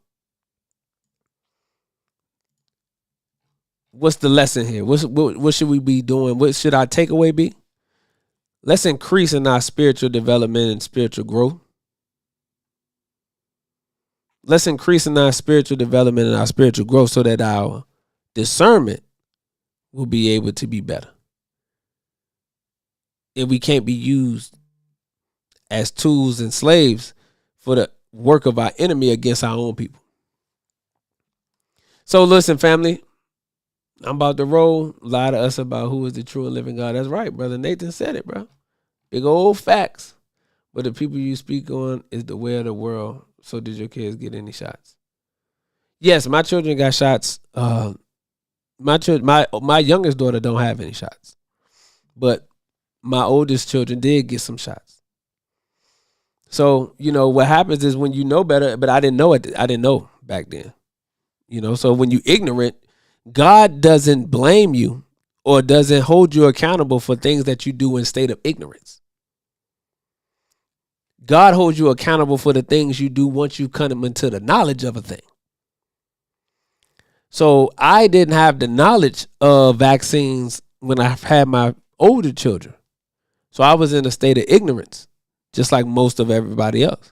what's the lesson here? What should we be doing? What should our takeaway be? Let's increase in our spiritual development and spiritual growth. Let's increase in our spiritual development and our spiritual growth so that our discernment will be able to be better. And we can't be used as tools and slaves for the work of our enemy against our own people. So listen, family, I'm about to roll. Lie to us about who is the true and living God. That's right, brother Nathan said it, bro. Big old facts. But the people you speak on is the way of the world. So did your kids get any shots? Yes, my children got shots. My youngest daughter don't have any shots. But my oldest children did get some shots. So, what happens is when you know better, but I didn't know it. I didn't know back then. So when you ignorant, God doesn't blame you or doesn't hold you accountable for things that you do in state of ignorance. God holds you accountable for the things you do once you come into the knowledge of a thing. So I didn't have the knowledge of vaccines when I had my older children. So I was in a state of ignorance, just like most of everybody else.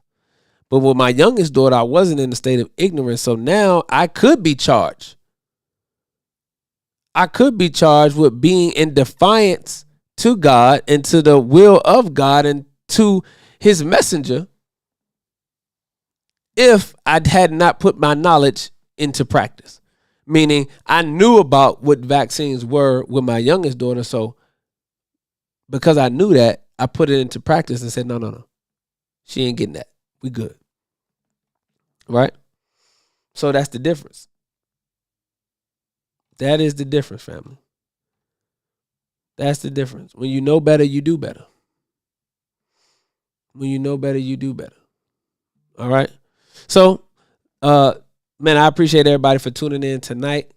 But with my youngest daughter, I wasn't in a state of ignorance. So now I could be charged. I could be charged with being in defiance to God and to the will of God and to his messenger if I had not put my knowledge into practice. Meaning I knew about what vaccines were with my youngest daughter. So because I knew that, I put it into practice and said, no. She ain't getting that. We good. Right? So that's the difference. That is the difference, family. That's the difference. When you know better, you do better. When you know better, you do better. All right? So, man, I appreciate everybody for tuning in tonight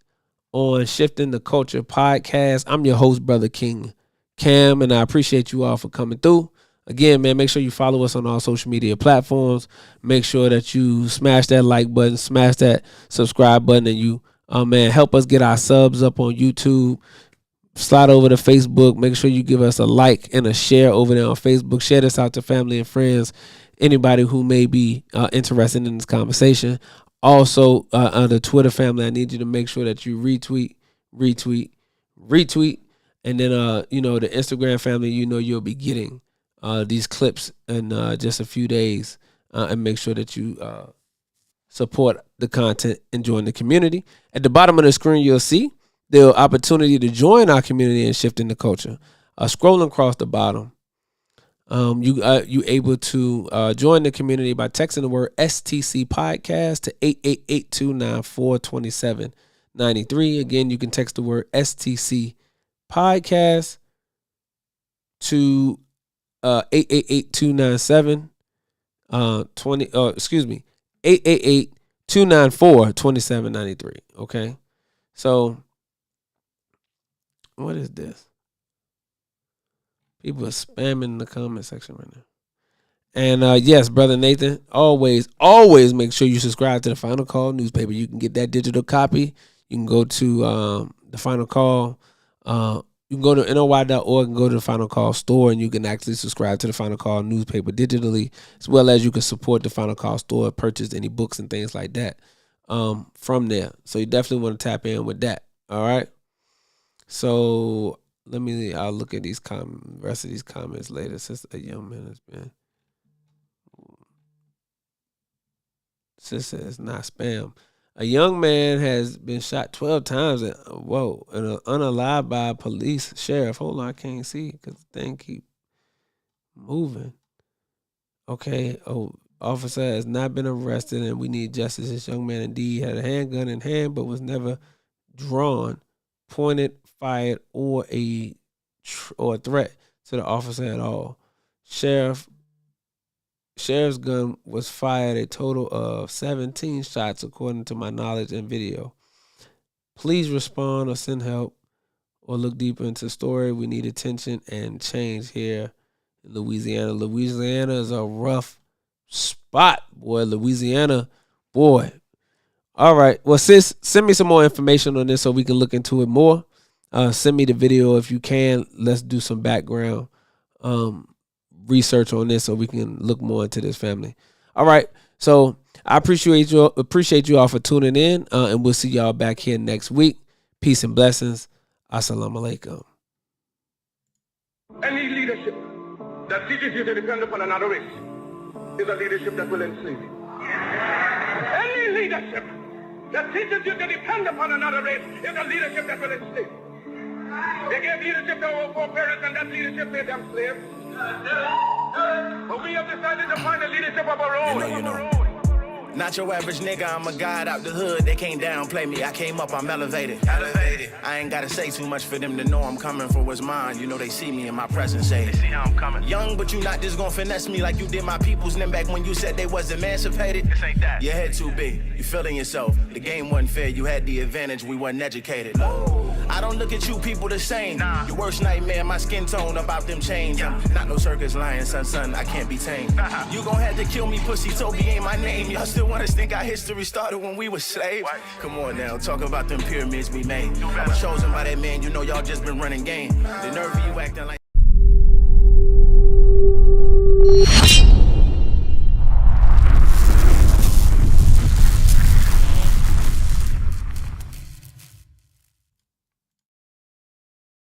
on Shifting the Culture podcast. I'm your host, Brother King Cam, and I appreciate you all for coming through. Again, man, make sure you follow us on all social media platforms. Make sure that you smash that like button, smash that subscribe button, and you, help us get our subs up on YouTube. Slide over to Facebook. Make sure you give us a like and a share over there on Facebook. Share this out to family and friends, anybody who may be interested in this conversation. Also, on the Twitter family, I need you to make sure that you retweet. And then, the Instagram family, you'll be getting these clips in just a few days, and make sure that you support the content and join the community. At the bottom of the screen, you'll see the opportunity to join our community and shift in the culture. Scrolling across the bottom, you able to join the community by texting the word STC podcast to 888-294-2793. Again, you can text the word STC podcast to 888-297 888-294-2793. Okay, so what is this? People are spamming in the comment section right now. And yes, Brother Nathan, always make sure you subscribe to the Final Call newspaper. You can get that digital copy. You can go to the Final Call. You can go to NOY.org and go to the Final Call store, and you can actually subscribe to the Final Call newspaper digitally, as well as you can support the Final Call store, purchase any books and things like that from there. So you definitely want to tap in with that. All right. So I'll look at these rest of these comments later. Since a young man has been, it's not spam. A young man has been shot 12 times and unalived by a police sheriff. Hold on, I can't see because the thing keep moving. Okay. Oh, Officer has not been arrested, and we need justice. This young man indeed had a handgun in hand, but was never drawn, pointed, fired, or a threat to the officer at all. Sheriff's gun was fired a total of 17 shots, according to my knowledge and video. Please respond or send help or look deeper into the story. We need attention and change here in Louisiana. Louisiana is a rough spot, boy. Louisiana, boy. All right. Well, sis, send me some more information on this so we can look into it more. Send me the video if you can. Let's do some background research on this so we can look more into this family. All right. So I appreciate you all for tuning in, and we'll see y'all back here next week. Peace and blessings. Assalamu alaikum. Any leadership that teaches you to depend upon another race is a leadership that will enslave you. Any leadership that teaches you to depend upon another race is a leadership that will enslave you. They gave leadership to our foreparents, and that leadership made them slaves. But we have decided to find a leadership of our own. You know. Not your average nigga, I'm a god out the hood. They can't downplay me. I came up, I'm elevated. I ain't gotta say too much for them to know I'm coming for what's mine. You know they see me in my presence, say. They see how I'm coming. Young, but you not just gonna finesse me like you did my peoples. Then back when you said they was emancipated. This ain't that. Your head too big. You feeling yourself. The game wasn't fair. You had the advantage. We wasn't educated. I don't look at you people the same. Nah. Your worst nightmare, my skin tone about them chains. Yeah. Not no circus lion, son, I can't be tamed. You gon' have to kill me, pussy, Toby ain't my name. Y'all still wanna think our history started when we were slaves? What? Come on now, talk about them pyramids we made. I was chosen by that man, you know y'all just been running game. The nerve of you acting like